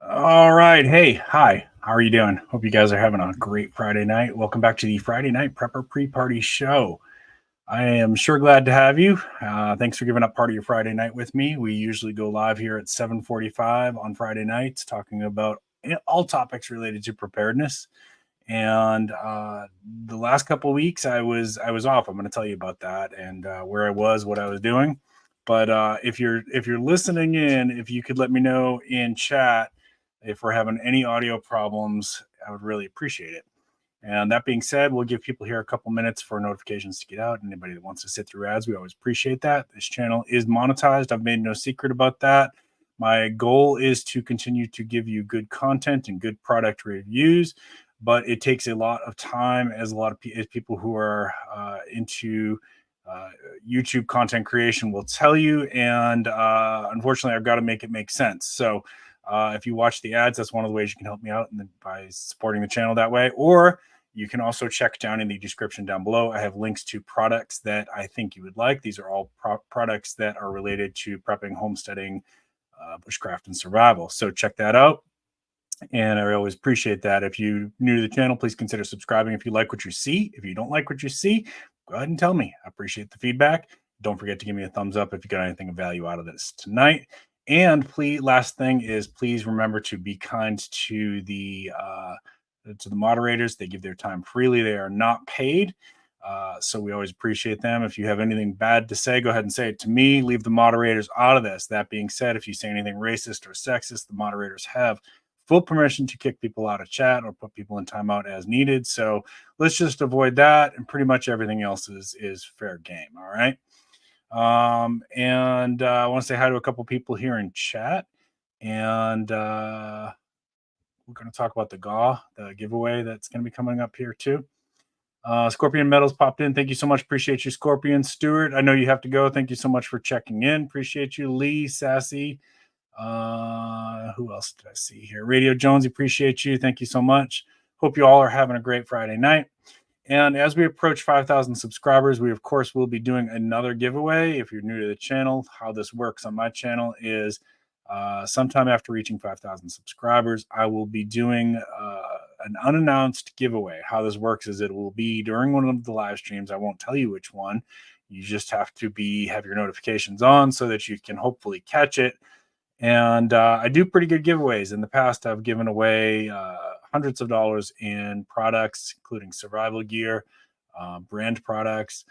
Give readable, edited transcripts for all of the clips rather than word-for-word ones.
All right. Hey, hi. How are you doing? Hope you guys are having a great Friday night. Welcome back to the Friday Night Prepper Pre-Party Show. I am sure glad to have you. Thanks for giving up part of your Friday night with me. We usually go live here at 7:45 on Friday nights, talking about all topics related to preparedness. And the last couple of weeks, I was off. I'm going to tell you about that and where I was, what I was doing. But if you're listening in, if you could let me know in chat if we're having any audio problems, I would really appreciate it. And that being said, we'll give people here a couple minutes for notifications to get out. Anybody that wants to sit through ads, we always appreciate that. This channel is monetized. I've made no secret about that. My goal is to continue to give you good content and good product reviews, but it takes a lot of time, as a lot of people who are into uh, YouTube content creation will tell you. And unfortunately, I've got to make it make sense. So if you watch the ads, that's one of the ways you can help me out, and by supporting the channel that way. Or you can also check down in the description down below. I have links to products that I think you would like. These are all products that are related to prepping, homesteading, bushcraft, and survival. So check that out. And I always appreciate that. If you're new to the channel, please consider subscribing if you like what you see. If you don't like what you see, go ahead and tell me. I appreciate the feedback. Don't forget to give me a thumbs up if you got anything of value out of this tonight. And please, last thing is, please remember to be kind to the moderators. They give their time freely. They are not paid. So we always appreciate them. If you have anything bad to say, go ahead and say it to me. Leave the moderators out of this. That being said, if you say anything racist or sexist, the moderators have full permission to kick people out of chat or put people in timeout as needed. So let's just avoid that, and pretty much everything else is fair game. All right. And I want to say hi to a couple people here in chat, and we're going to talk about the giveaway that's going to be coming up here too. Scorpion Metals popped in. Thank you so much. Appreciate you, Scorpion. Stuart, I know you have to go. Thank you so much for checking in. Appreciate you. Lee, Sassy. Who else did I see here? Radio Jones, appreciate you. Thank you so much. Hope you all are having a great Friday night. And as we approach 5,000 subscribers, we of course will be doing another giveaway. If you're new to the channel, how this works on my channel is sometime after reaching 5,000 subscribers, I will be doing an unannounced giveaway. How this works is it will be during one of the live streams. I won't tell you which one. You just have to have your notifications on so that you can hopefully catch it. And I do pretty good giveaways. In the past, I've given away hundreds of dollars in products, including survival gear, brand products,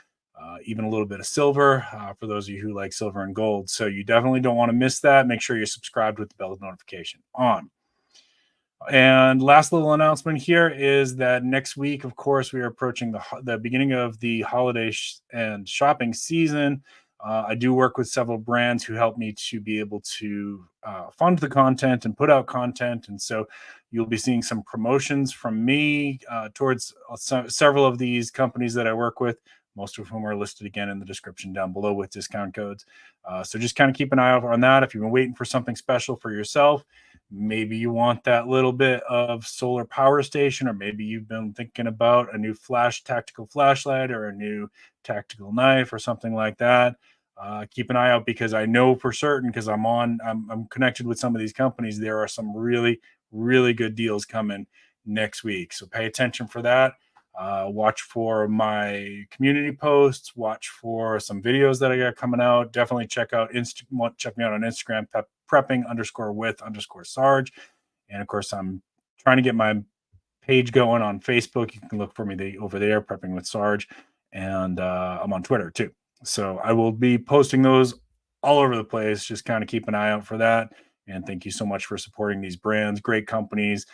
even a little bit of silver for those of you who like silver and gold. So you definitely don't want to miss that. Make sure you're subscribed with the bell notification on. And last little announcement here is that next week, of course, we are approaching the beginning of the holiday and shopping season. I do work with several brands who help me to be able to fund the content and put out content. And so you'll be seeing some promotions from me towards several of these companies that I work with, most of whom are listed again in the description down below with discount codes. So just kind of keep an eye out on that. If you've been waiting for something special for yourself, maybe you want that little bit of solar power station, or maybe you've been thinking about a new tactical flashlight or a new tactical knife or something like that. Keep an eye out, because I know for certain, because I'm connected with some of these companies, there are some really, really good deals coming next week. So pay attention for that. Watch for my community posts. Watch for some videos that I got coming out. Definitely check me out on Instagram, prepping_with_Sarge. And of course, I'm trying to get my page going on Facebook. You can look for me over there, Prepping with Sarge. And I'm on Twitter too. So I will be posting those all over the place. Just kind of keep an eye out for that. And thank you so much for supporting these brands, great companies.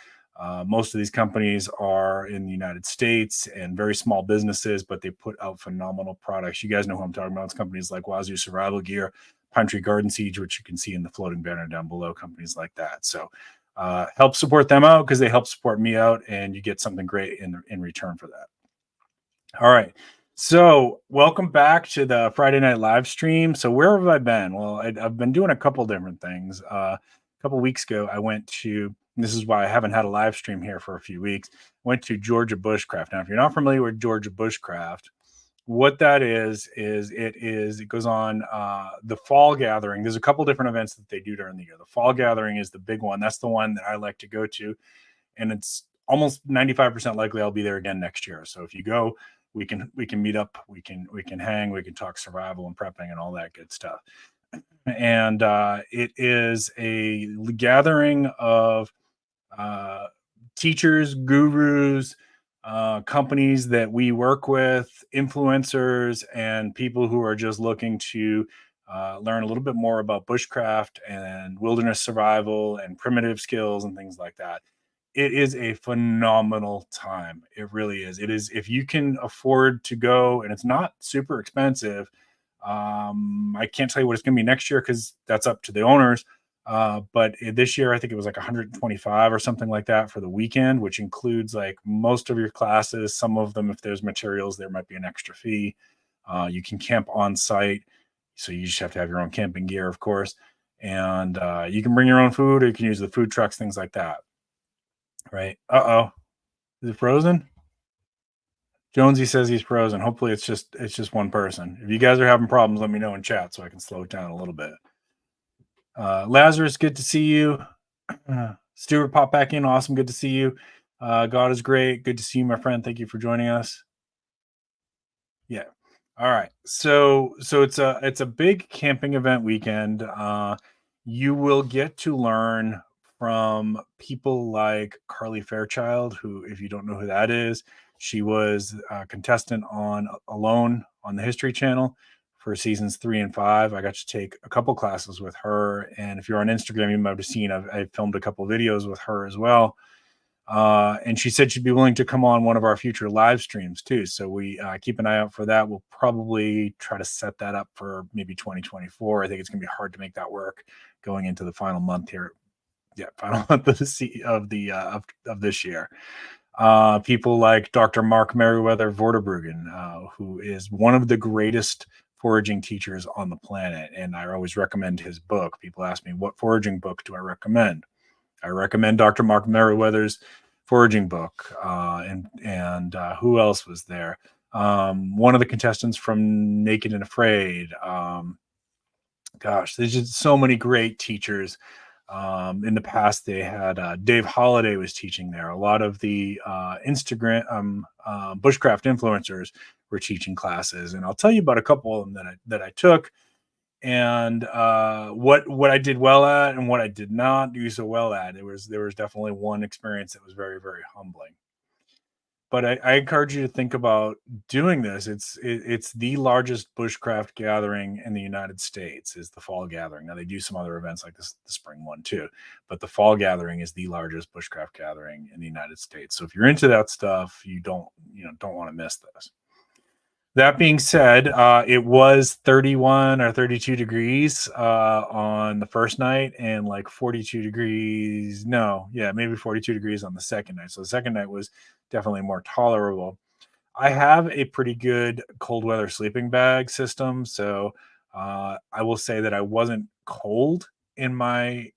Most of these companies are in the United States and very small businesses, but they put out phenomenal products. You guys know who I'm talking about. It's companies like Wazoo Survival Gear, Pine Tree Garden Siege, which you can see in the floating banner down below, companies like that. So help support them out, because they help support me out, and you get something great in return for that. All right. So welcome back to the Friday night live stream. So where have I been? Well, I've been doing a couple different things. A couple weeks ago, I went to, and this is why I haven't had a live stream here for a few weeks, went to Georgia Bushcraft. Now, if you're not familiar with Georgia Bushcraft, What that is it goes on the fall gathering. There's a couple different events that they do during the year. The fall gathering is the big one. That's the one that I like to go to, and it's almost 95% likely I'll be there again next year. So if you go, we can meet up, we can hang, we can talk survival and prepping and all that good stuff. And it is a gathering of uh, teachers, gurus, companies that we work with, influencers, and people who are just looking to learn a little bit more about bushcraft and wilderness survival and primitive skills and things like that. It is a phenomenal time. It really is. It is, if you can afford to go, and it's not super expensive. I can't tell you what it's going to be next year because that's up to the owners. But this year, I think it was like 125 or something like that for the weekend, which includes like most of your classes. Some of them, if there's materials, there might be an extra fee. You can camp on site, so you just have to have your own camping gear, of course. And you can bring your own food, or you can use the food trucks, things like that. Right? Uh-oh, is it frozen? Jonesy says he's frozen. Hopefully, it's just one person. If you guys are having problems, let me know in chat so I can slow it down a little bit. Lazarus, good to see you. Stuart, pop back in. Awesome. Good to see you. God is great. Good to see you, my friend. Thank you for joining us. Yeah. All right. So it's a big camping event weekend. You will get to learn from people like Carly Fairchild, who, if you don't know who that is, she was a contestant on Alone on the History Channel for seasons 3 and 5. I got to take a couple classes with her, and if you're on Instagram, you might have seen I filmed a couple videos with her as well. And she said she'd be willing to come on one of our future live streams too. So we keep an eye out for that. We'll probably try to set that up for maybe 2024. I think it's going to be hard to make that work going into the final month here. Yeah, final month of of this year. People like Dr. Mark Merriweather Vorderbruggen, who is one of the greatest foraging teachers on the planet, and I always recommend his book. People ask me, what foraging book do I recommend? I recommend Dr. Mark Merriweather's foraging book. And who else was there? One of the contestants from Naked and Afraid. Gosh, there's just so many great teachers. In the past, they had Dave Holiday was teaching there. A lot of the Instagram bushcraft influencers were teaching classes, and I'll tell you about a couple of them that I took, and what I did well at and what I did not do so well at. There was definitely one experience that was very, very humbling. But I encourage you to think about doing this. It's the largest bushcraft gathering in the United States. Is the fall gathering. Now they do some other events like this, the spring one too, but the fall gathering is the largest bushcraft gathering in the United States. So if you're into that stuff, you don't want to miss this. That being said, it was 31 or 32 degrees on the first night, and like 42 degrees. No, yeah, maybe 42 degrees on the second night. So the second night was definitely more tolerable. I have a pretty good cold weather sleeping bag system, so I will say that I wasn't cold in my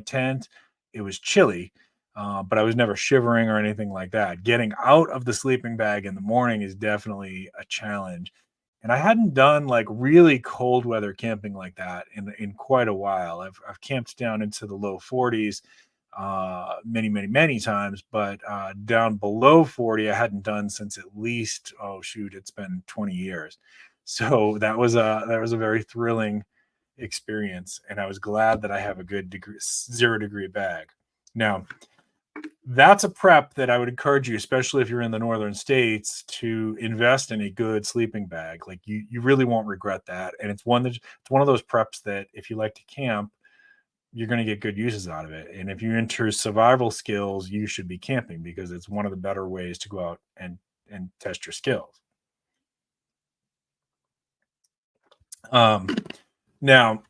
tent. It was chilly, but I was never shivering or anything like that. Getting out of the sleeping bag in the morning is definitely a challenge. And I hadn't done like really cold weather camping like that in quite a while. I've camped down into the low 40s many times, but down below 40 I hadn't done since at least, oh shoot, it's been 20 years. So that was a very thrilling experience, and I was glad that I have a good 0 degree bag. Now, that's a prep that I would encourage you, especially if you're in the northern states, to invest in a good sleeping bag. Like you really won't regret that. And it's one of those preps that if you like to camp, you're going to get good uses out of it. And if you're into survival skills, you should be camping because it's one of the better ways to go out and test your skills. Now,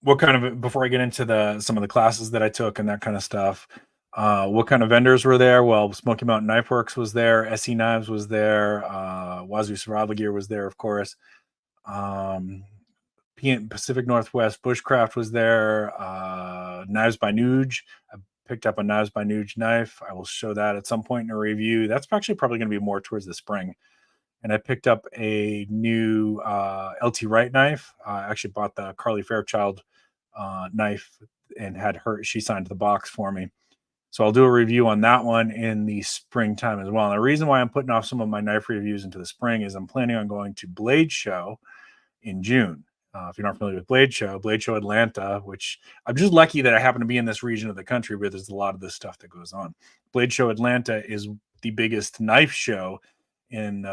what kind of, before I get into some of the classes that I took and that kind of stuff, what kind of vendors were there? Well, Smoky Mountain Knife Works was there, SE Knives was there, Wazoo Survival Gear was there, of course. Pacific Northwest Bushcraft was there. Knives by Nuge. I picked up a Knives by Nuge knife. I will show that at some point in a review. That's actually probably going to be more towards the spring. and I picked up a new LT Wright knife. I actually bought the Carly Fairchild knife and had she signed the box for me. So I'll do a review on that one in the springtime as well. And the reason why I'm putting off some of my knife reviews into the spring is I'm planning on going to Blade Show in June. If you're not familiar with Blade Show Atlanta, which I'm just lucky that I happen to be in this region of the country where there's a lot of this stuff that goes on. Blade Show Atlanta is the biggest knife show in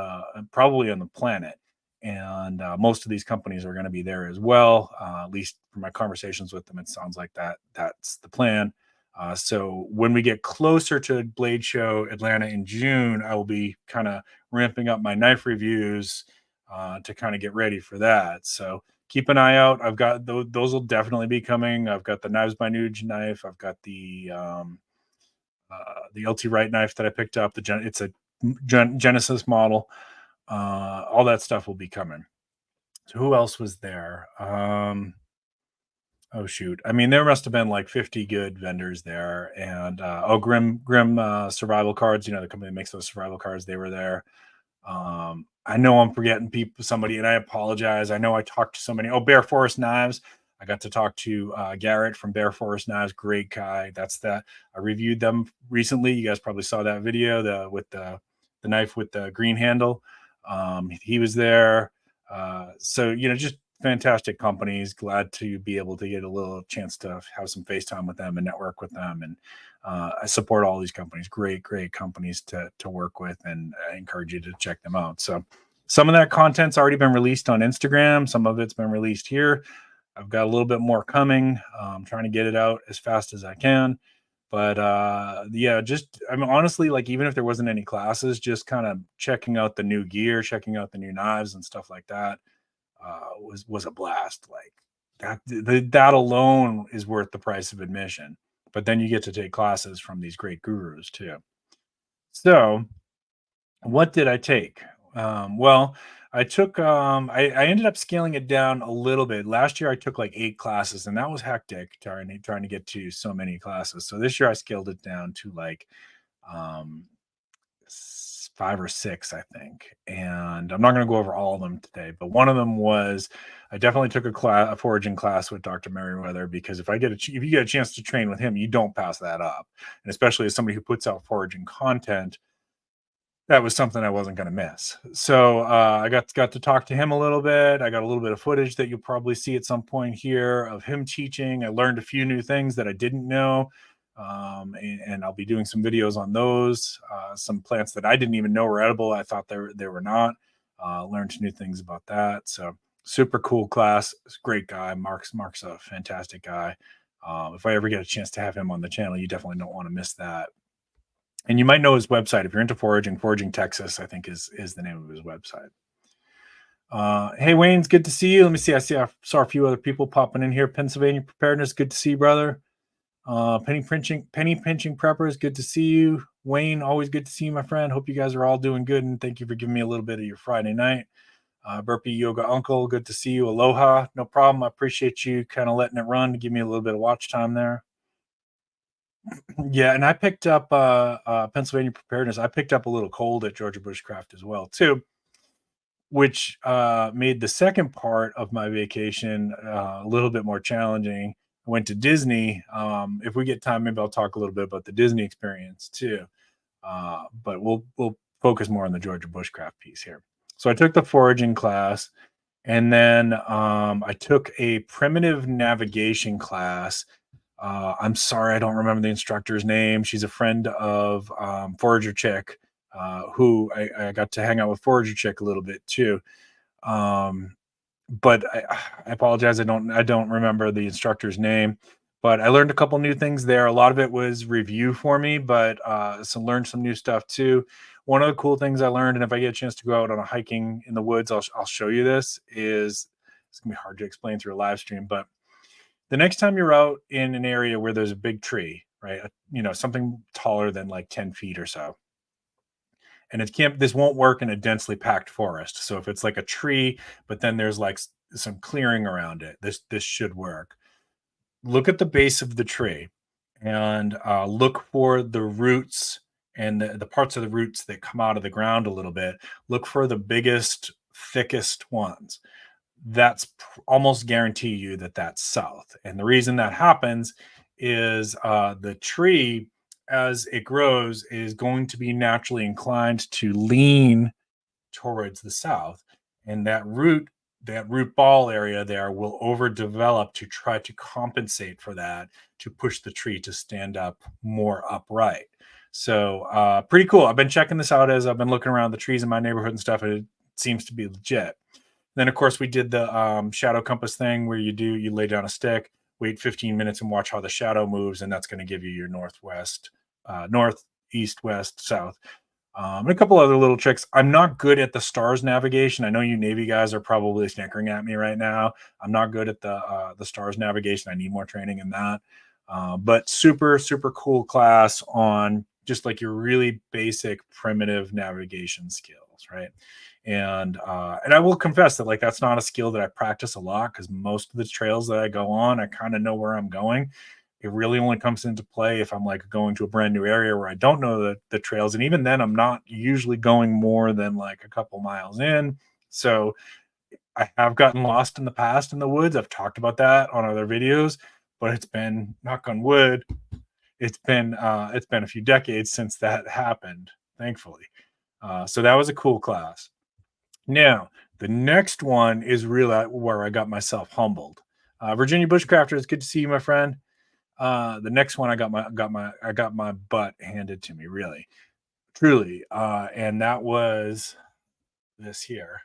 probably on the planet. And most of these companies are going to be there as well. At least from my conversations with them, it sounds like that's the plan. So when we get closer to Blade Show Atlanta in June, I will be kind of ramping up my knife reviews to kind of get ready for that. So keep an eye out. I've got those will definitely be coming. I've got the Knives by Nuge knife. I've got the LT Wright knife that I picked up. It's a Genesis model. All that stuff will be coming. So who else was there? Oh shoot! I mean, there must have been like 50 good vendors there, and Grim Survival Cards. You know, the company that makes those survival cards. They were there. I know I'm forgetting somebody, and I apologize. I know I talked to so many. Oh, Bear Forest Knives. I got to talk to Garrett from Bear Forest Knives. Great guy. I reviewed them recently. You guys probably saw that video with the knife with the green handle. He was there. So just fantastic companies. Glad to be able to get a little chance to have some FaceTime with them and network with them. And I support all these companies. Great companies to work with, and I encourage you to check them out. So some of that content's already been released on Instagram. Some of it's been released here. I've got a little bit more coming. I'm trying to get it out as fast as I can. But honestly, like, even if there wasn't any classes, just kind of checking out the new gear, checking out the new knives and stuff like that was a blast. Like that alone is worth the price of admission. But then you get to take classes from these great gurus too. So what did I take? Well, I took I ended up scaling it down a little bit. Last year I took like 8 classes, and that was hectic trying to get to so many classes. So this year I scaled it down to like 5 or 6, I think. And I'm not going to go over all of them today, but one of them was I definitely took a foraging class with Dr. Merriweather, because if you get a chance to train with him, you don't pass that up. And especially as somebody who puts out foraging content, that was something I wasn't going to miss. So I got to talk to him a little bit. I got a little bit of footage that you'll probably see at some point here of him teaching. I learned a few new things that I didn't know. And I'll be doing some videos on those. Some plants that I didn't even know were edible. I thought they were not. Learned new things about that. So super cool class. Great guy. Mark's a fantastic guy. If I ever get a chance to have him on the channel, you definitely don't want to miss that. And you might know his website if you're into foraging. Foraging Texas, I think, is the name of his website. Hey, Wayne, it's good to see you. Let me see. I saw a few other people popping in here. Pennsylvania Preparedness, good to see you, brother. Penny pinching preppers, good to see you. Wayne, always good to see you, my friend. Hope you guys are all doing good, and thank you for giving me a little bit of your Friday night. Burpee Yoga Uncle, good to see you. Aloha, no problem. I appreciate you kind of letting it run to give me a little bit of watch time there. Yeah, and I picked up Pennsylvania Preparedness. I picked up a little cold at Georgia Bushcraft as well, too, which made the second part of my vacation a little bit more challenging. I went to Disney. If we get time, maybe I'll talk a little bit about the Disney experience too. But we'll focus more on the Georgia Bushcraft piece here. So I took the foraging class, and then I took a primitive navigation class. I'm sorry, I don't remember the instructor's name. She's a friend of Forager Chick, who I got to hang out with Forager Chick a little bit too. But I apologize. I don't remember the instructor's name, but I learned a couple new things there. A lot of it was review for me, but learned some new stuff too. One of the cool things I learned, and if I get a chance to go out on a hiking in the woods, I'll show you this. It's gonna be hard to explain through a live stream, but the next time you're out in an area where there's a big tree, right? Something taller than like 10 feet or so. And this won't work in a densely packed forest. So if it's like a tree, but then there's like some clearing around it, this should work. Look at the base of the tree and look for the roots and the parts of the roots that come out of the ground a little bit, look for the biggest, thickest ones. That's almost guarantee you that that's south. And the reason that happens is the tree, as it grows, is going to be naturally inclined to lean towards the south, and that root ball area there will overdevelop to try to compensate for that, to push the tree to stand up more upright. So pretty cool. I've been checking this out as I've been looking around the trees in my neighborhood and stuff, and it seems to be legit. Then of course we did the shadow compass thing where you lay down a stick, wait 15 minutes and watch how the shadow moves, and that's going to give you your northwest, north, east, west, south. And a couple other little tricks. I'm not good at the stars navigation. I know you Navy guys are probably snickering at me right now. I'm not good at the stars navigation. I need more training in that. But super super cool class on just like your really basic primitive navigation skills, right? And I will confess that like that's not a skill that I practice a lot because most of the trails that I go on, I kind of know where I'm going. It really only comes into play if I'm like going to a brand new area where I don't know the trails. And even then, I'm not usually going more than like a couple miles in. So I have gotten lost in the past in the woods. I've talked about that on other videos, but it's been, knock on wood, it's been a few decades since that happened, thankfully. So that was a cool class. Now, the next one is really where I got myself humbled. Virginia Bushcrafter, it's good to see you, my friend. The next one I got my butt handed to me, really, truly, and that was this here,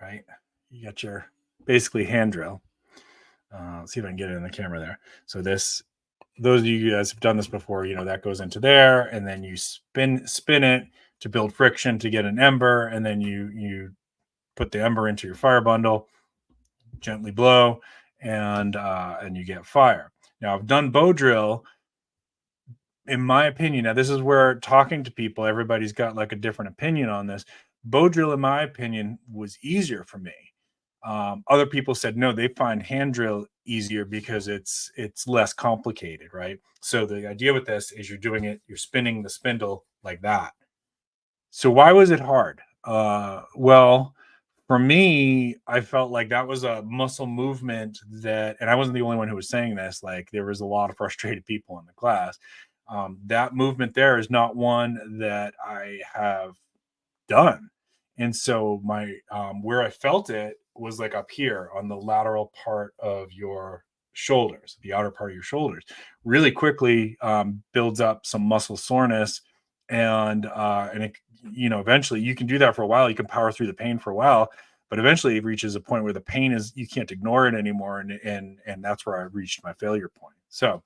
right? You got your basically hand drill. Let's see if I can get it in the camera there. So this, those of you guys have done this before, that goes into there, and then you spin it to build friction to get an ember, and then you put the ember into your fire bundle, gently blow, and you get fire. Now I've done bow drill. In my opinion, now this is where talking to people, everybody's got like a different opinion on this. Bow drill, in my opinion, was easier for me. Other people said no, they find hand drill easier because it's less complicated, right? So the idea with this is you're spinning the spindle like that. So why was it hard? Well, for me, I felt like that was a muscle movement that, and I wasn't the only one who was saying this. Like there was a lot of frustrated people in the class. That movement there is not one that I have done, and so my where I felt it was like up here on the lateral part of your shoulders, the outer part of your shoulders. Really quickly builds up some muscle soreness, and it, eventually you can do that for a while. You can power through the pain for a while, but eventually it reaches a point where the pain is, you can't ignore it anymore, and that's where I reached my failure point. So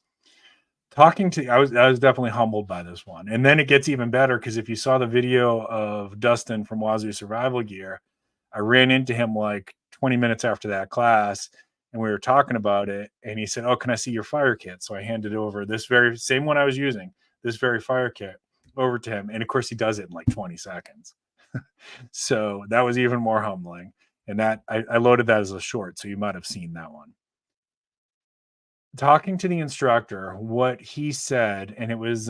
talking to, I was definitely humbled by this one. And then it gets even better because if you saw the video of Dustin from Wazoo Survival Gear, I ran into him like 20 minutes after that class, and we were talking about it, and he said, "Oh, can I see your fire kit?" So I handed over this very same one I was using, this very fire kit, over to him, and of course he does it in like 20 seconds. So that was even more humbling. And that I loaded that as a short, so you might have seen that one. Talking to the instructor, what he said, and it was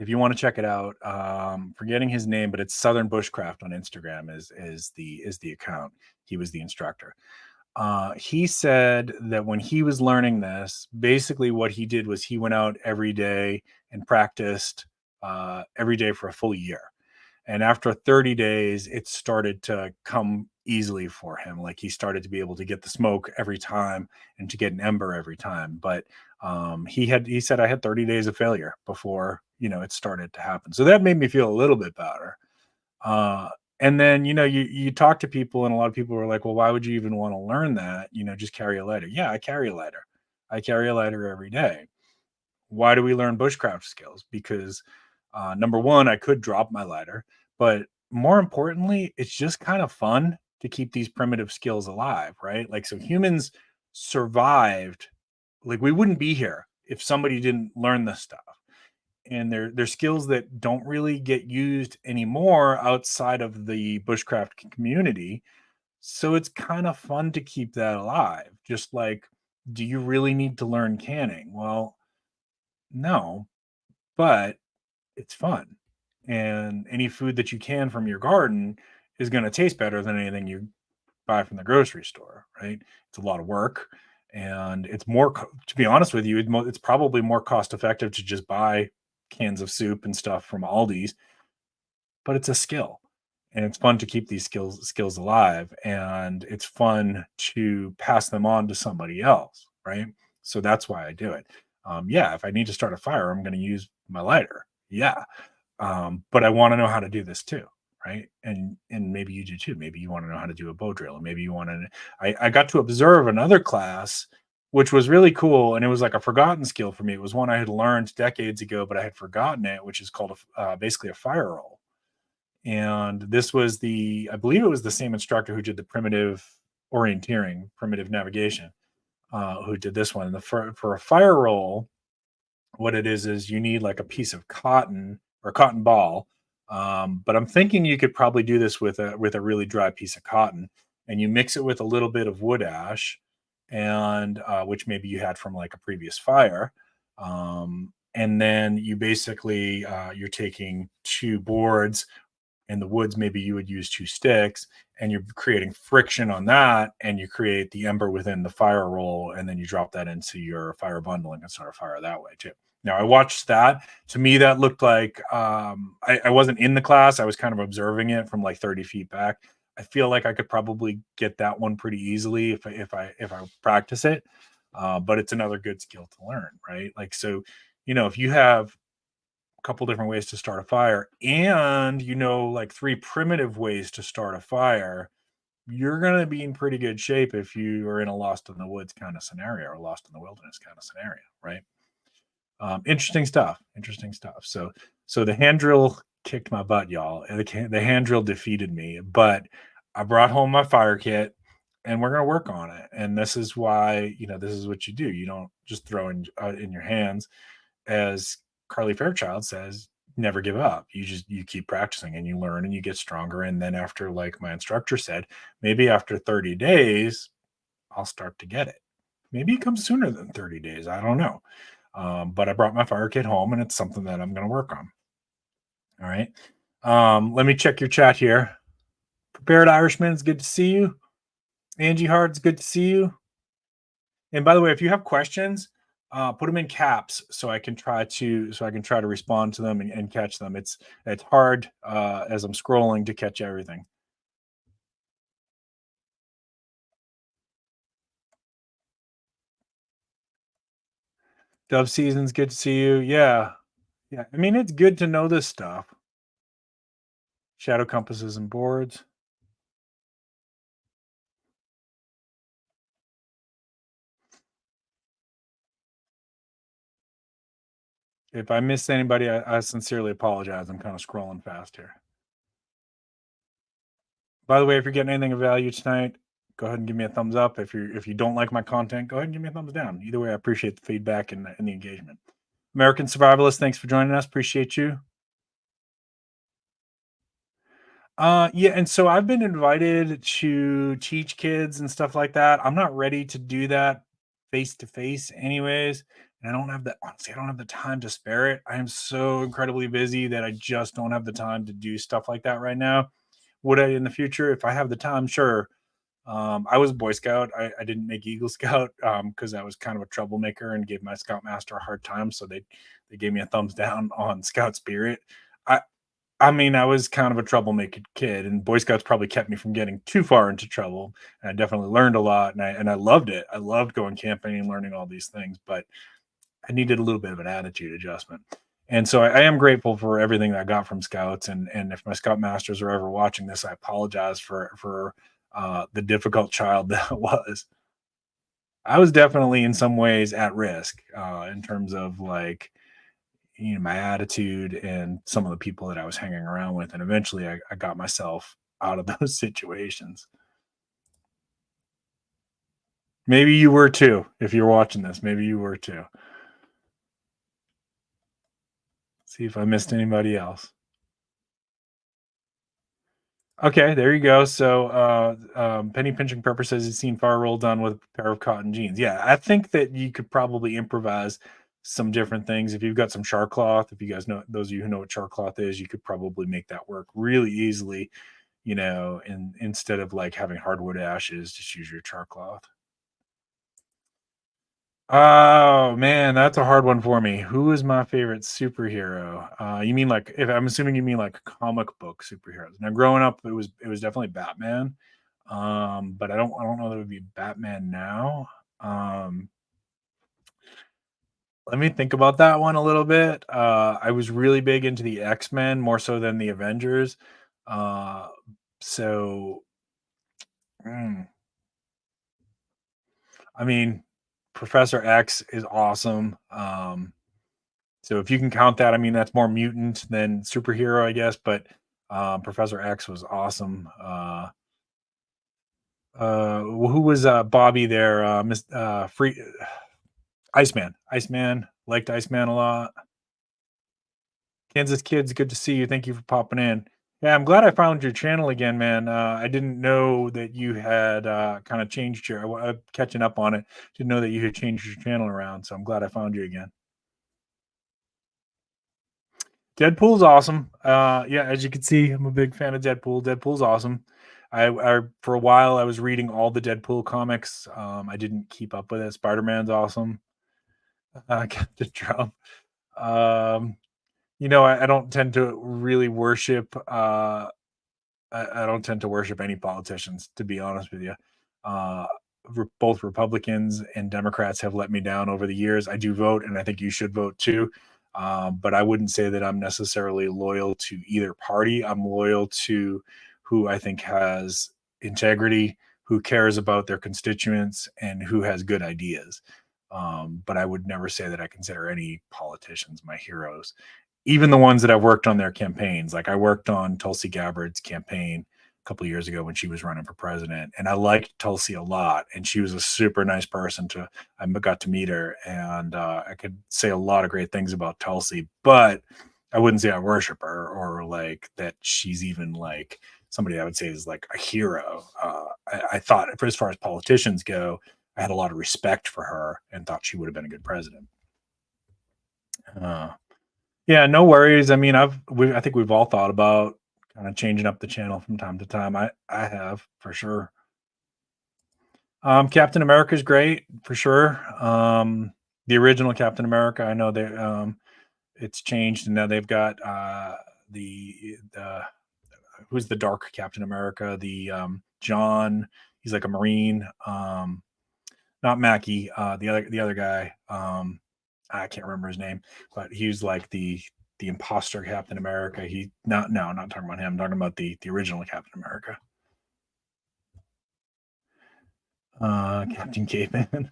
if you want to check it out, forgetting his name, but it's Southern Bushcraft on Instagram is the account. He was the instructor. He said that when he was learning this, basically what he did was he went out every day and practiced every day for a full year. And after 30 days, it started to come easily for him. Like he started to be able to get the smoke every time and to get an ember every time. But he said I had 30 days of failure before, it started to happen. So that made me feel a little bit better. And then, you talk to people, and a lot of people were like, well, why would you even want to learn that? Just carry a lighter. Yeah, I carry a lighter. I carry a lighter every day. Why do we learn bushcraft skills? Because number one, I could drop my lighter, but more importantly, it's just kind of fun to keep these primitive skills alive, right? Like, so humans survived, like, we wouldn't be here if somebody didn't learn this stuff. And they're skills that don't really get used anymore outside of the bushcraft community. So it's kind of fun to keep that alive. Just like, do you really need to learn canning? Well, No, but it's fun. And any food that you can from your garden is going to taste better than anything you buy from the grocery store, right? It's a lot of work, and it's more to be honest with you, it's probably more cost effective to just buy cans of soup and stuff from Aldi's, but it's a skill. And it's fun to keep these skills alive, and it's fun to pass them on to somebody else, right? So that's why I do it. Yeah, if I need to start a fire, I'm going to use my lighter. Yeah, but I want to know how to do this too, right? And maybe you do too. Maybe you want to know how to do a bow drill, and maybe you want to. I got to observe another class, which was really cool, and it was like a forgotten skill for me. It was one I had learned decades ago, but I had forgotten it, which is called basically a fire roll. And this was I believe it was the same instructor who did the primitive orienteering, primitive navigation, who did this one. And for a fire roll, what it is you need like a piece of cotton or cotton ball. But I'm thinking you could probably do this with a really dry piece of cotton, and you mix it with a little bit of wood ash, and which maybe you had from like a previous fire. And then you basically you're taking two boards. In the woods, maybe you would use two sticks, and you're creating friction on that, and you create the ember within the fire roll, and then you drop that into your fire bundle and can start a fire that way too. Now I watched that. To me, that looked like I wasn't in the class. I was kind of observing it from like 30 feet back. I feel like I could probably get that one pretty easily if I practice it. But it's another good skill to learn, right? Like so, if you have couple different ways to start a fire and like three primitive ways to start a fire, you're going to be in pretty good shape if you are in a lost in the woods kind of scenario or lost in the wilderness kind of scenario, right? Interesting stuff. So the hand drill kicked my butt, y'all. The hand drill defeated me, but I brought home my fire kit, and we're going to work on it. And this is why, this is what you do. You don't just throw in your hands. As Carly Fairchild says, never give up. You keep practicing and you learn and you get stronger. And then after, like my instructor said, maybe after 30 days, I'll start to get it. Maybe it comes sooner than 30 days. I don't know. But I brought my fire kit home, and it's something that I'm going to work on. All right. Let me check your chat here. Prepared Irishman, it's good to see you. Angie Hart, it's good to see you. And by the way, if you have questions, put them in caps so I can try to respond to them and catch them. It's hard as I'm scrolling to catch everything. Dove Season's good to see you. Yeah. I mean, it's good to know this stuff. Shadow compasses and boards. If I missed anybody, I sincerely apologize. I'm kind of scrolling fast here. By the way, if you're getting anything of value tonight, go ahead and give me a thumbs up. If you don't like my content, go ahead and give me a thumbs down. Either way, I appreciate the feedback and the engagement. American Survivalist, thanks for joining us. Appreciate you. Yeah, and so I've been invited to teach kids and stuff like that. I'm not ready to do that face to face anyways. And I don't have the time to spare it. I am so incredibly busy that I just don't have the time to do stuff like that right now. Would I in the future? If I have the time, sure. I was a Boy Scout. I didn't make Eagle Scout because I was kind of a troublemaker and gave my Scoutmaster a hard time. So they gave me a thumbs down on Scout Spirit. I I mean, I was kind of a troublemaker kid, and Boy Scouts probably kept me from getting too far into trouble. And I definitely learned a lot, and I loved it. I loved going camping and learning all these things, but I needed a little bit of an attitude adjustment. And so I am grateful for everything that I got from Scouts. And if my Scout masters are ever watching this, I apologize for the difficult child that I was. I was definitely in some ways at risk in terms of like my attitude and some of the people that I was hanging around with. And eventually I got myself out of those situations. Maybe you were too. If you're watching this, maybe you were too. See if I missed anybody else. Okay, there you go. So Penny Pinching Pepper says he's seen fire roll done with a pair of cotton jeans. Yeah, I think that you could probably improvise some different things. If you've got some char cloth, if you guys know, those of you who know what char cloth is, you could probably make that work really easily, and instead of like having hardwood ashes, just use your char cloth. Oh man, that's a hard one for me. Who is my favorite superhero? You mean like, if I'm assuming you mean like comic book superheroes. Now growing up, it was definitely Batman. But I don't know that it would be Batman now. Um, Let me think about that one a little bit. I was really big into the X-Men more so than the Avengers. Uh, so mm, I mean, Professor X is awesome. So if you can count that, I mean that's more mutant than superhero, I guess. But Professor X was awesome. Who was Bobby there? Miss Free Iceman. Iceman, liked Iceman a lot. Kansas kids, good to see you. Thank you for popping in. Yeah, I'm glad I found your channel again, man. I didn't know that you had kind of changed catching up on it. Didn't know that you had changed your channel around, so I'm glad I found you again. Deadpool's awesome. Yeah, as you can see, I'm a big fan of Deadpool. Deadpool's awesome. I for a while I was reading all the Deadpool comics. I didn't keep up with it. Spider-Man's awesome. Captain Trump. Um, I don't tend to really worship. I don't tend to worship any politicians, to be honest with you. Uh, Both Republicans and Democrats have let me down over the years. I do vote, and I think you should vote too. But I wouldn't say that I'm necessarily loyal to either party. I'm loyal to who I think has integrity, who cares about their constituents, and who has good ideas. But I would never say that I consider any politicians my heroes, even the ones that I've worked on their campaigns. Like I worked on Tulsi Gabbard's campaign a couple of years ago when she was running for president, and I liked Tulsi a lot, and she was a super nice person. I got to meet her, and I could say a lot of great things about Tulsi, but I wouldn't say I worship her or like that she's even like somebody I would say is like a hero. I thought, for as far as politicians go, I had a lot of respect for her and thought she would have been a good president. Uh, yeah, no worries. I mean, I think we've all thought about kind of changing up the channel from time to time. I have for sure. Captain America is great for sure. The original Captain America, I know it's changed and now they've got the who's the dark Captain America? The John, he's like a Marine. Not Mackie, the other guy. I can't remember his name, but he's like the imposter Captain America. He not no, I'm not talking about him. I'm talking about the original Captain America. Captain Caveman.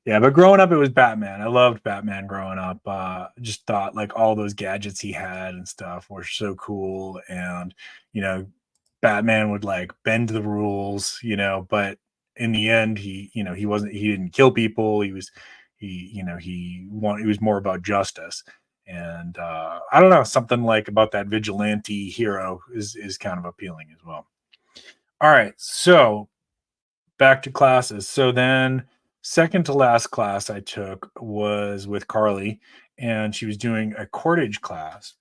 Yeah, but growing up, it was Batman. I loved Batman growing up. Just thought like all those gadgets he had and stuff were so cool. And, you know, Batman would like bend the rules, but in the end, he didn't kill people. He was more about justice. And I don't know, something like about that vigilante hero is kind of appealing as well. All right. So back to classes. So then, second to last class I took was with Carly, and she was doing a cordage class.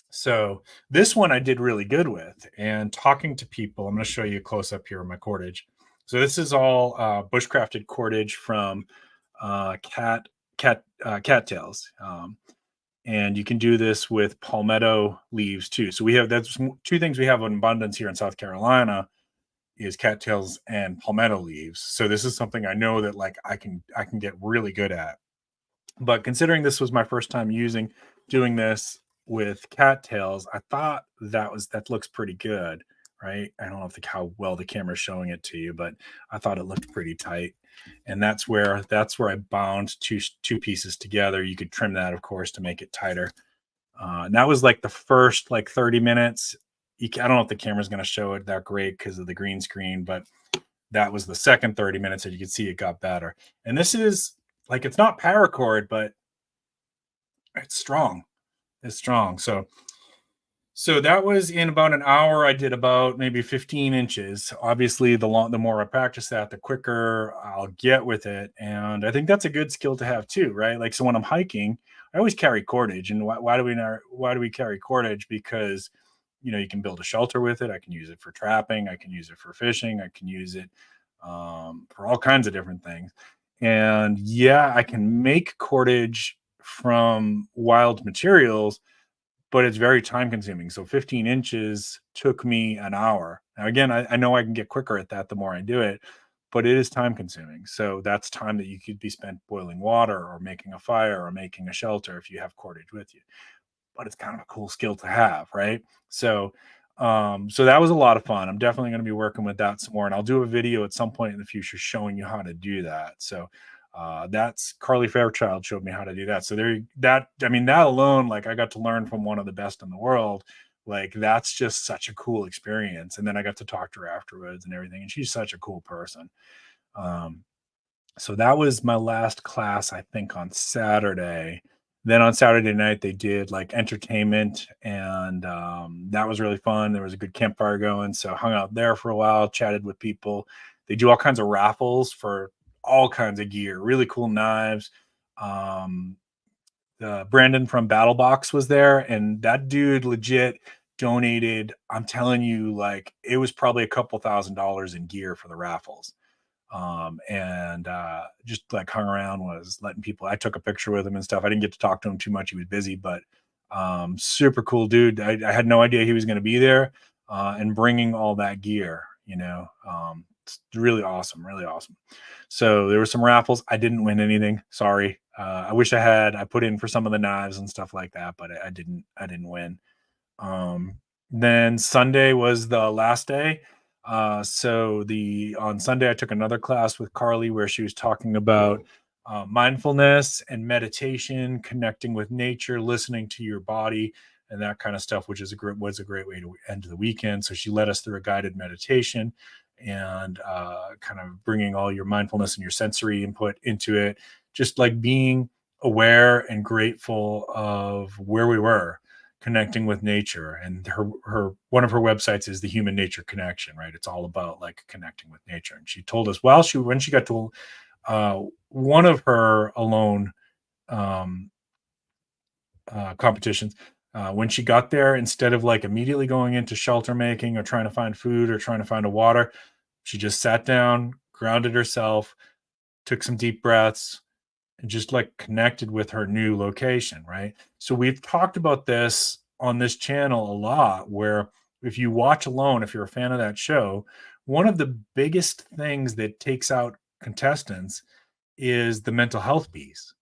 So this one I did really good with, and talking to people. I'm going to show you a close up here of my cordage. So this is all bushcrafted cordage from cattails, and you can do this with palmetto leaves too. So that's two things we have in abundance here in South Carolina is cattails and palmetto leaves. So this is something I know that like I can get really good at. But considering this was my first time doing this with cattails, I thought that looks pretty good, right? I don't know how well the camera's showing it to you, but I thought it looked pretty tight. And that's where I bound two pieces together. You could trim that, of course, to make it tighter. And that was like the first like 30 minutes. I don't know if the camera's going to show it that great because of the green screen, but that was the second 30 minutes that you could see it got better. And this is like, it's not paracord, but it's strong. It's strong. So So that was in about an hour. I did about maybe 15 inches. Obviously, the more I practice that, the quicker I'll get with it. And I think that's a good skill to have too, right? Like, so when I'm hiking, I always carry cordage. And why do we carry cordage? Because you can build a shelter with it. I can use it for trapping. I can use it for fishing. I can use it for all kinds of different things. And yeah, I can make cordage from wild materials, but it's very time consuming. So 15 inches took me an hour. Now, again, I know I can get quicker at that the more I do it, but it is time consuming. So that's time that you could be spent boiling water or making a fire or making a shelter if you have cordage with you. But it's kind of a cool skill to have, right? So that was a lot of fun. I'm definitely going to be working with that some more, and I'll do a video at some point in the future showing you how to do that. So that's Carly Fairchild showed me how to do that. So that alone, like, I got to learn from one of the best in the world. Like, that's just such a cool experience. And then I got to talk to her afterwards and everything, and she's such a cool person. Um, so that was my last class, I think, on Saturday. Then on Saturday night, they did like entertainment, and that was really fun. There was a good campfire going, so hung out there for a while, chatted with people. They do all kinds of raffles for all kinds of gear, really cool knives. Um, Brandon from BattleBox was there, and that dude legit donated. I'm telling you, like, it was probably a couple $1,000s in gear for the raffles. And just like hung around, was letting people. I took a picture with him and stuff. I didn't get to talk to him too much; he was busy, but super cool dude. I had no idea he was going to be there, and bringing all that gear. It's really awesome, really awesome. So there were some raffles. I didn't win anything. Sorry. I wish I had. I put in for some of the knives and stuff like that, but I didn't. I didn't win. Um, then Sunday was the last day. So the on Sunday I took another class with Carly where she was talking about mindfulness and meditation, connecting with nature, listening to your body, and that kind of stuff, which was a great way to end the weekend. So she led us through a guided meditation and kind of bringing all your mindfulness and your sensory input into it, just like being aware and grateful of where we were, connecting with nature. And her one of her websites is the Human Nature Connection, right? It's all about like connecting with nature. And she told us, when she got to one of her alone um, competitions, when she got there, instead of like immediately going into shelter making or trying to find food or trying to find a water, she just sat down, grounded herself, took some deep breaths, and just like connected with her new location, right? So we've talked about this on this channel a lot, where if you watch alone, if you're a fan of that show, one of the biggest things that takes out contestants is the mental health piece,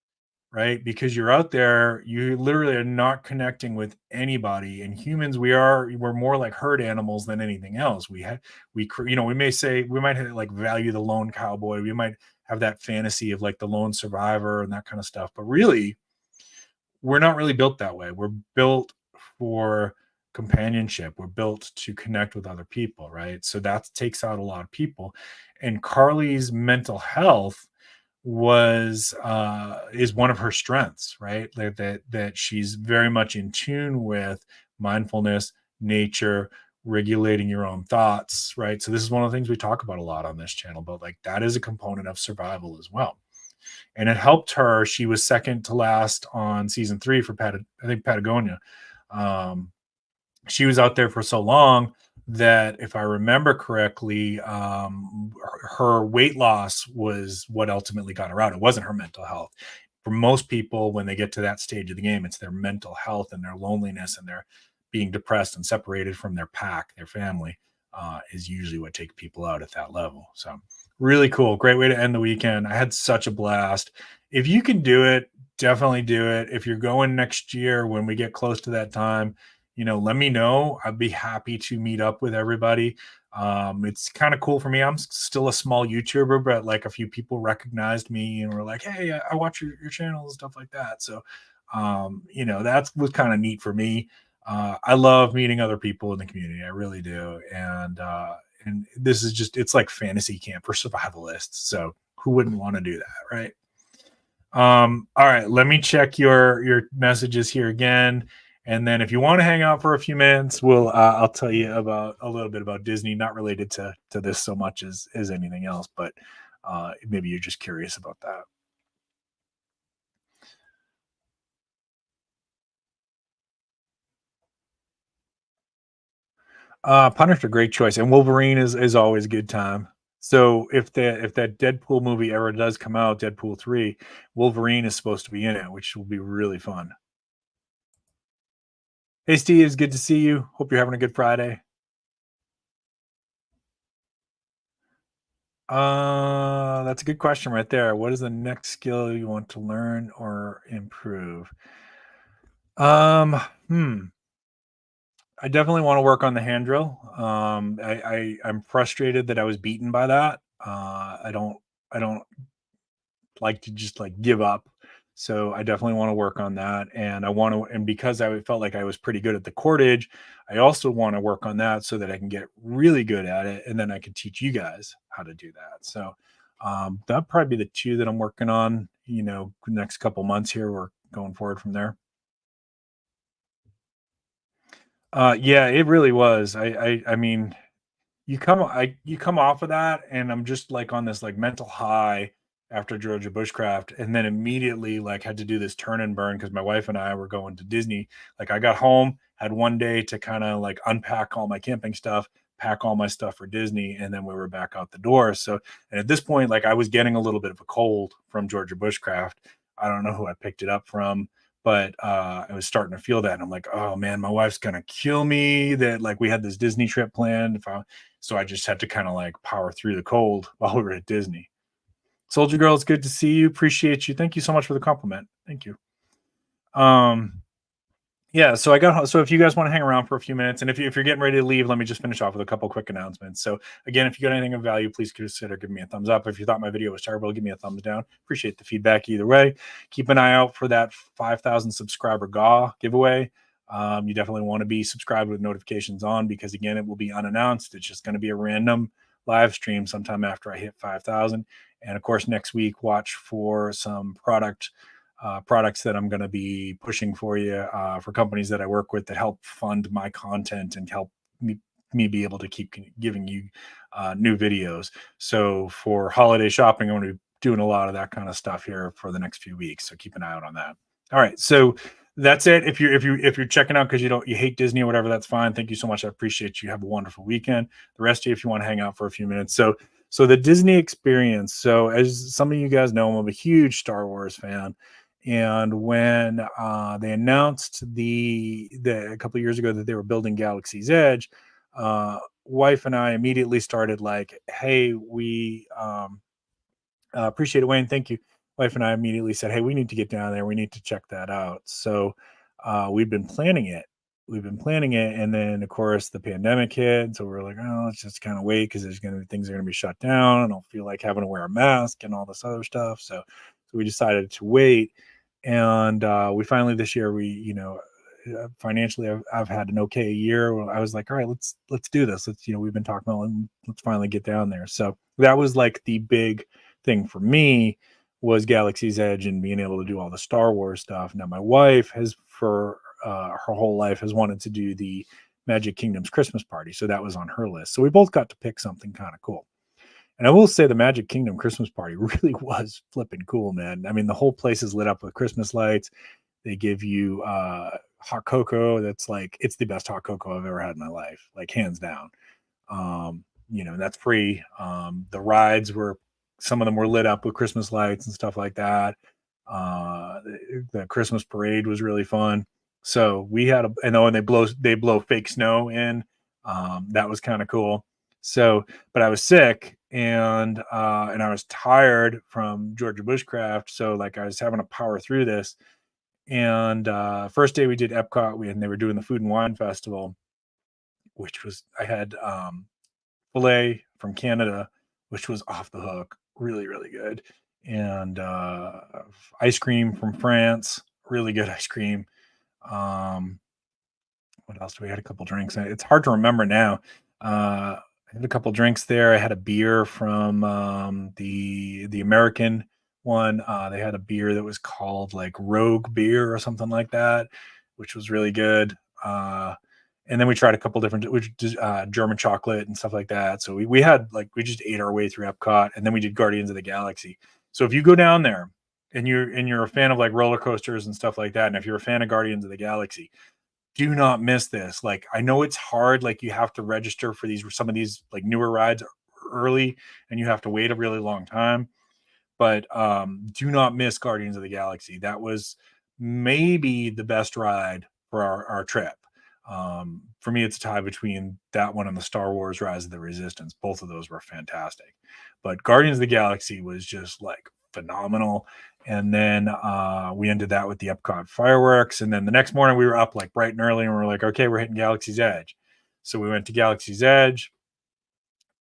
right? Because you're out there, you literally are not connecting with anybody. And humans, we're more like herd animals than anything else. We may say we might have, like, value the lone cowboy. We might have that fantasy of like the lone survivor and that kind of stuff. But really, we're not really built that way. We're built for companionship. We're built to connect with other people, right? So that takes out a lot of people. And Carly's mental health was is one of her strengths, right? That she's very much in tune with mindfulness, nature, regulating your own thoughts, right? So this is one of the things we talk about a lot on this channel, but like that is a component of survival as well. And it helped her. She was second to last on season 3 for I think Patagonia. She was out there for so long that, if I remember correctly, her weight loss was what ultimately got her out. It wasn't her mental health. For most people, when they get to that stage of the game, it's their mental health and their loneliness and their being depressed and separated from their pack, their family, is usually what takes people out at that level. So really cool. Great way to end the weekend. I had such a blast. If you can do it, definitely do it. If you're going next year, when we get close to that time, let me know. I'd be happy to meet up with everybody. It's kind of cool for me. I'm still a small YouTuber, but like a few people recognized me and were like, "Hey, I watch your channel and stuff like that." So, that was kind of neat for me. I love meeting other people in the community. I really do. And this is it's like fantasy camp for survivalists. So who wouldn't want to do that, right? All right, let me check your messages here again. And then if you want to hang out for a few minutes, I'll tell you about a little bit about Disney, not related to this so much as anything else, but maybe you're just curious about that. Punisher, great choice, and Wolverine is always a good time. So if that Deadpool movie ever does come out, Deadpool 3, Wolverine is supposed to be in it, which will be really fun. Hey Steve, it's good to see you. Hope you're having a good Friday. That's a good question right there. What is the next skill you want to learn or improve? Um, hmm. I definitely want to work on the hand drill. I'm frustrated that I was beaten by that. I don't like to just like give up. So I definitely want to work on that. And I want to, and because I felt like I was pretty good at the cordage, I also want to work on that so that I can get really good at it. And then I can teach you guys how to do that. So that'll probably be the two that I'm working on, next couple months here. We're going forward from there. Yeah, it really was. I mean, you come off of that, and I'm just like on this like mental high after Georgia Bushcraft, and then immediately like had to do this turn and burn because my wife and I were going to Disney. Like I got home, had one day to kind of like unpack all my camping stuff, pack all my stuff for Disney, and then we were back out the door. So, and at this point, like I was getting a little bit of a cold from Georgia Bushcraft. I don't know who I picked it up from, but I was starting to feel that, and I'm like, oh man, my wife's gonna kill me. That like we had this Disney trip planned. So I just had to kind of like power through the cold while we were at Disney. Soldier Girl, it's good to see you. Appreciate you. Thank you so much for the compliment. Thank you. Um, yeah, so if you guys want to hang around for a few minutes, and if you're getting ready to leave, let me just finish off with a couple quick announcements. So again, if you got anything of value, please consider giving me a thumbs up. If you thought my video was terrible, give me a thumbs down. Appreciate the feedback either way. Keep an eye out for that 5,000 subscriber GAW giveaway. You definitely want to be subscribed with notifications on because again, it will be unannounced. It's just going to be a random live stream sometime after I hit 5,000. And of course, next week, watch for some products that I'm going to be pushing for you for companies that I work with that help fund my content and help me be able to keep giving you new videos. So for holiday shopping, I'm going to be doing a lot of that kind of stuff here for the next few weeks. So keep an eye out on that. All right, so that's it. If you're checking out because you hate Disney or whatever, that's fine. Thank you so much. I appreciate you. Have a wonderful weekend. The rest of you, if you want to hang out for a few minutes. So the Disney experience. So as some of you guys know, I'm a huge Star Wars fan. And when they announced the a couple of years ago that they were building Galaxy's Edge, wife and I immediately started like, "Hey, we appreciate it, Wayne. Thank you." Wife and I immediately said, "Hey, we need to get down there. We need to check that out." So we've been planning it. We've been planning it, and then of course the pandemic hit. So we're like, "Oh, let's just kind of wait because things are gonna be shut down. I don't feel like having to wear a mask and all this other stuff." So we decided to wait, and we finally this year financially I've had an okay year. I was like, all right, let's do this. We've been talking about let's finally get down there. So that was like the big thing for me was Galaxy's Edge and being able to do all the Star Wars stuff. Now my wife has for her whole life has wanted to do the Magic Kingdom's Christmas party, so that was on her list. So we both got to pick something kind of cool. And I will say the Magic Kingdom Christmas party really was flipping cool, man. I mean, the whole place is lit up with Christmas lights. They give you hot cocoa. That's like it's the best hot cocoa I've ever had in my life, like hands down. That's free. The rides were some of them were lit up with Christmas lights and stuff like that. The Christmas parade was really fun. So we had I know, and they blow fake snow in. That was kind of cool. So, but I was sick and I was tired from Georgia Bushcraft. So like I was having to power through this. And first day we did Epcot, and they were doing the Food and Wine Festival, which was I had filet from Canada, which was off the hook, really really good, and ice cream from France, really good ice cream. Um, what else do we had? A couple drinks. It's hard to remember now. I had a couple drinks there. I had a beer from the American one. They had a beer that was called like Rogue Beer or something like that. which was really good. And then we tried a couple different, German chocolate and stuff like that. So we had like, we just ate our way through Epcot, and then we did Guardians of the Galaxy. So if you go down there and you're a fan of like roller coasters and stuff like that, and if you're a fan of Guardians of the Galaxy, do not miss this. Like, I know it's hard, like you have to register for some of these like newer rides early, and you have to wait a really long time. But do not miss Guardians of the Galaxy. That was maybe the best ride for our trip. For me, it's a tie between that one and the Star Wars Rise of the Resistance. Both of those were fantastic. But Guardians of the Galaxy was just like phenomenal. And then we ended that with the Epcot fireworks. And then the next morning we were up like bright and early, and we are like, okay, we're hitting Galaxy's Edge. So we went to Galaxy's Edge.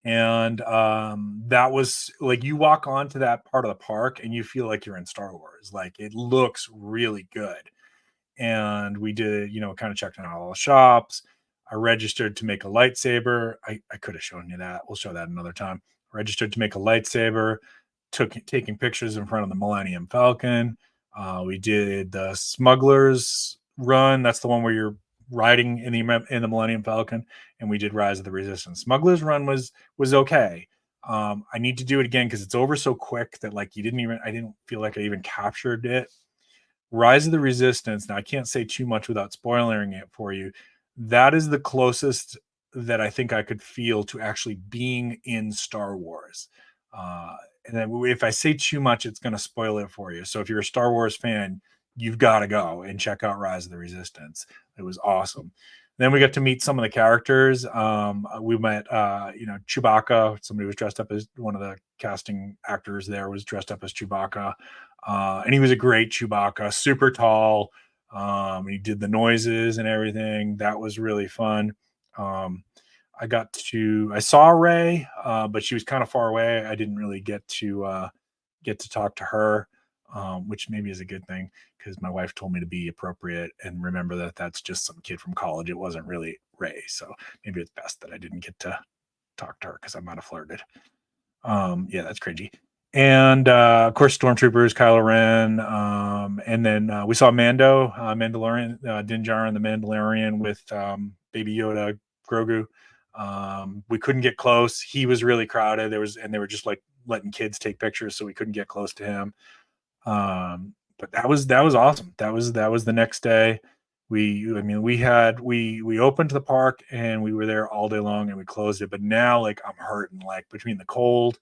And that was like, you walk onto that part of the park and you feel like you're in Star Wars. Like, it looks really good. And we did, kind of checked out all the shops. I registered to make a lightsaber. I could have shown you that. We'll show that another time. Registered to make a lightsaber, taking pictures in front of the Millennium Falcon. We did the Smugglers Run. That's the one where you're riding in the Millennium Falcon, and we did Rise of the Resistance. Smugglers Run was okay. I need to do it again because it's over so quick that like I didn't feel like I even captured it. Rise of the Resistance, now I can't say too much without spoiling it for you. That is the closest that I think I could feel to actually being in Star Wars. And then if I say too much, it's going to spoil it for you. So if you're a Star Wars fan, you've got to go and check out Rise of the Resistance. It was awesome. Then we got to meet some of the characters. We met, Chewbacca. Somebody was dressed up as one of the casting actors there was dressed up as Chewbacca. And he was a great Chewbacca, super tall. He did the noises and everything. That was really fun. I saw Ray, but she was kind of far away. I didn't really get to talk to her, which maybe is a good thing because my wife told me to be appropriate and remember that that's just some kid from college. It wasn't really Ray. So maybe it's best that I didn't get to talk to her because I might have flirted. Yeah, that's cringy. And of course, Stormtroopers, Kylo Ren, and then we saw Mandalorian, Din Djarin the Mandalorian with Baby Yoda, Grogu. We couldn't get close. He was really crowded. They were just like letting kids take pictures, so we couldn't get close to him. But that was awesome. That was the next day. We opened the park and we were there all day long and we closed it. But now like I'm hurting, like between the cold,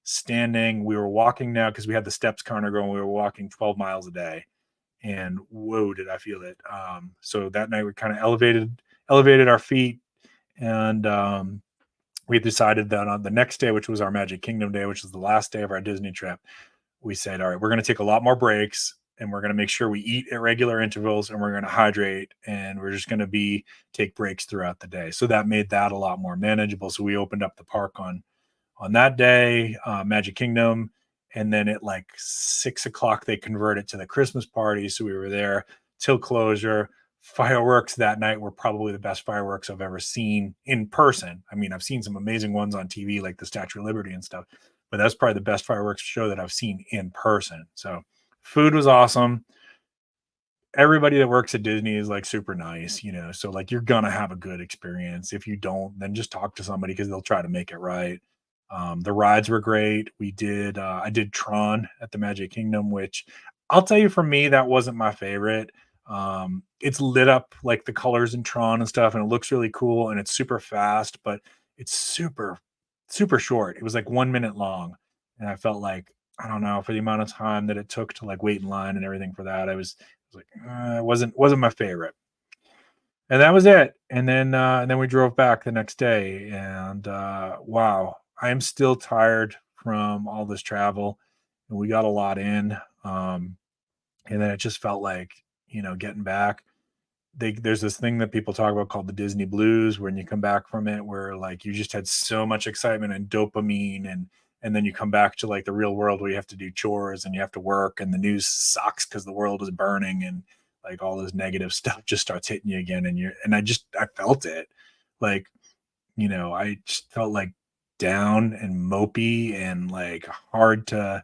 standing, we were walking now because we had the steps counter going. We were walking 12 miles a day, and whoa, did I feel it. So that night we kind of elevated our feet, and we decided that on the next day, which was our Magic Kingdom day, which is the last day of our Disney trip, we said, all right, we're going to take a lot more breaks, and we're going to make sure we eat at regular intervals, and we're going to hydrate, and we're just going to take breaks throughout the day. So that made that a lot more manageable. So we opened up the park on that day, Magic Kingdom, and then at like 6:00 they converted to the Christmas party. So we were there till closure. Fireworks that night were probably the best fireworks I've ever seen in person. I mean, I've seen some amazing ones on TV, like the Statue of Liberty and stuff, but that's probably the best fireworks show that I've seen in person. So food was awesome. Everybody that works at Disney is like super nice, so like you're gonna have a good experience. If you don't, then just talk to somebody because they'll try to make it right. The rides were great. I did Tron at the Magic Kingdom, which I'll tell you, for me, that wasn't my favorite. It's lit up like the colors in Tron and stuff, and it looks really cool, and it's super fast, but it's super, super short. It was like 1 minute long. And I felt like, I don't know, for the amount of time that it took to like wait in line and everything for that, I was like, it wasn't my favorite. And that was it. And then we drove back the next day, and wow, I am still tired from all this travel, and we got a lot in. And then it just felt like, getting back. There's this thing that people talk about called the Disney blues, when you come back from it, where like you just had so much excitement and dopamine, and then you come back to like the real world where you have to do chores and you have to work, and the news sucks because the world is burning, and like all this negative stuff just starts hitting you again. And I felt it. Like, I just felt like down and mopey and like hard to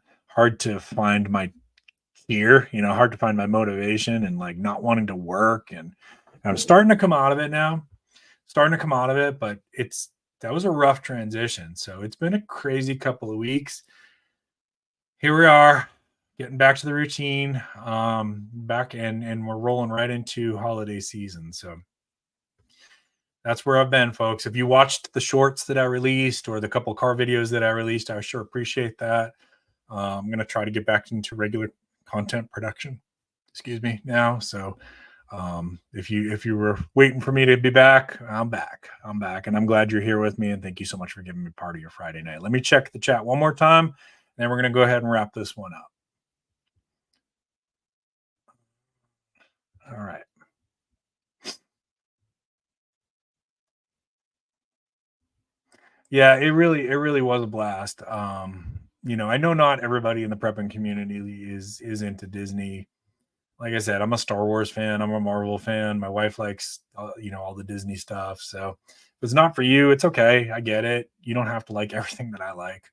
find my here, hard to find my motivation and like not wanting to work. And I'm starting to come out of it now, but that was a rough transition. So it's been a crazy couple of weeks. Here we are getting back to the routine, back and we're rolling right into holiday season. So that's where I've been, folks. If you watched the shorts that I released or the couple car videos that I released, I sure appreciate that. I'm going to try to get back into regular content production, now. So if you were waiting for me to be back, I'm back. And I'm glad you're here with me. And thank you so much for giving me part of your Friday night. Let me check the chat one more time, and then we're going to go ahead and wrap this one up. All right. Yeah, it really was a blast. I know not everybody in the prepping community is into Disney. Like I said, I'm a Star Wars fan. I'm a Marvel fan. My wife likes, all the Disney stuff. So if it's not for you, it's okay. I get it. You don't have to like everything that I like.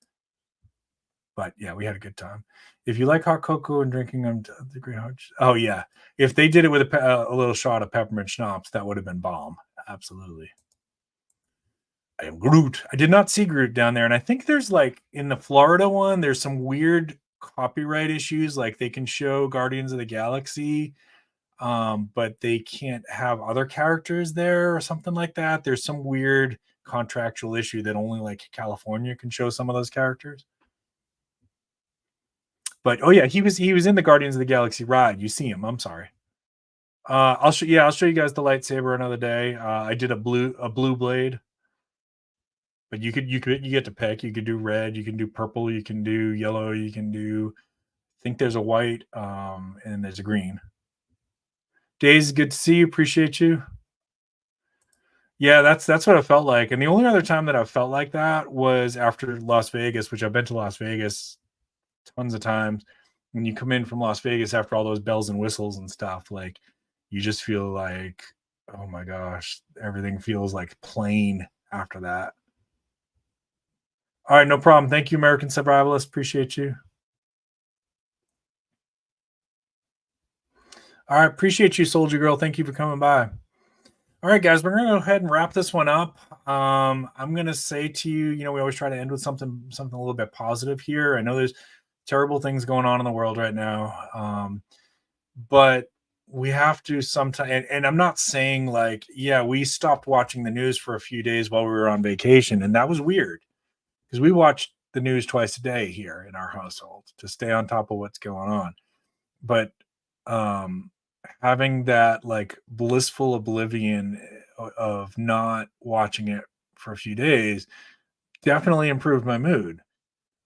But yeah, we had a good time. If you like hot cocoa and drinking them, the great hot. Oh yeah, if they did it with a little shot of peppermint schnapps, that would have been bomb. Absolutely. I am Groot. I did not see Groot down there, and I think there's like in the Florida one, there's some weird copyright issues. Like they can show Guardians of the Galaxy, but they can't have other characters there or something like that. There's some weird contractual issue that only like California can show some of those characters. But oh yeah, he was in the Guardians of the Galaxy ride. You see him. I'm sorry. I'll show you guys the lightsaber another day. I did a blue blade. But you get to pick. You could do red, you can do purple, you can do yellow, you can do I think there's a white, and there's a green. Days, good to see you. Appreciate you. Yeah, that's what it felt like. And the only other time that I felt like that was after Las Vegas, which I've been to Las Vegas tons of times. When you come in from Las Vegas after all those bells and whistles and stuff, like you just feel like, oh my gosh, everything feels like plain after that. All right, no problem. Thank you, American Survivalist. Appreciate you. All right, appreciate you, Soldier Girl. Thank you for coming by. All right, guys, we're gonna go ahead and wrap this one up. I'm gonna say to you, we always try to end with something a little bit positive here. I know there's terrible things going on in the world right now, but we have to sometimes. And I'm not saying like, yeah, we stopped watching the news for a few days while we were on vacation, and that was weird because we watched the news twice a day here in our household to stay on top of what's going on. But having that like blissful oblivion of not watching it for a few days definitely improved my mood.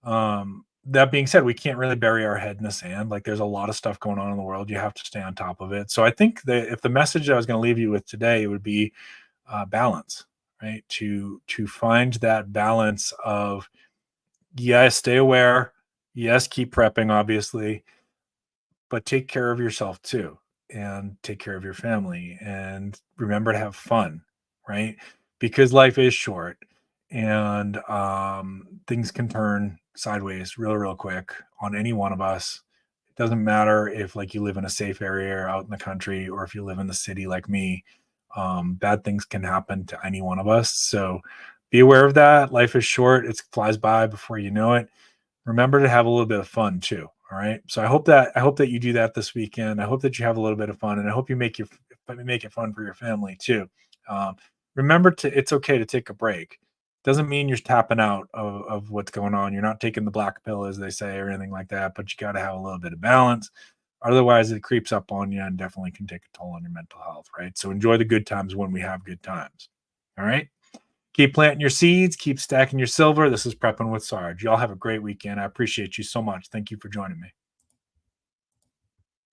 That being said, we can't really bury our head in the sand. Like there's a lot of stuff going on in the world. You have to stay on top of it. So I think that if the message I was going to leave you with today would be balance, right? To find that balance of yes, stay aware. Yes, keep prepping, obviously, but take care of yourself too, and take care of your family, and remember to have fun, right? Because life is short, and things can turn sideways real quick on any one of us. It doesn't matter if like you live in a safe area or out in the country, or if you live in the city like me. Bad things can happen to any one of us, so be aware of that. Life is short. It flies by before you know it. Remember to have a little bit of fun too. All right. So I hope that you do that this weekend. I hope that you have a little bit of fun, and I hope you make it fun for your family too. Um, remember it's okay to take a break. Doesn't mean you're tapping out of what's going on. You're not taking the black pill, as they say, or anything like that. But you got to have a little bit of balance. Otherwise, it creeps up on you and definitely can take a toll on your mental health. Right. So enjoy the good times when we have good times. All right. Keep planting your seeds, keep stacking your silver. This is Prepping with Sarge. Y'all have a great weekend. I appreciate you so much. Thank you for joining me.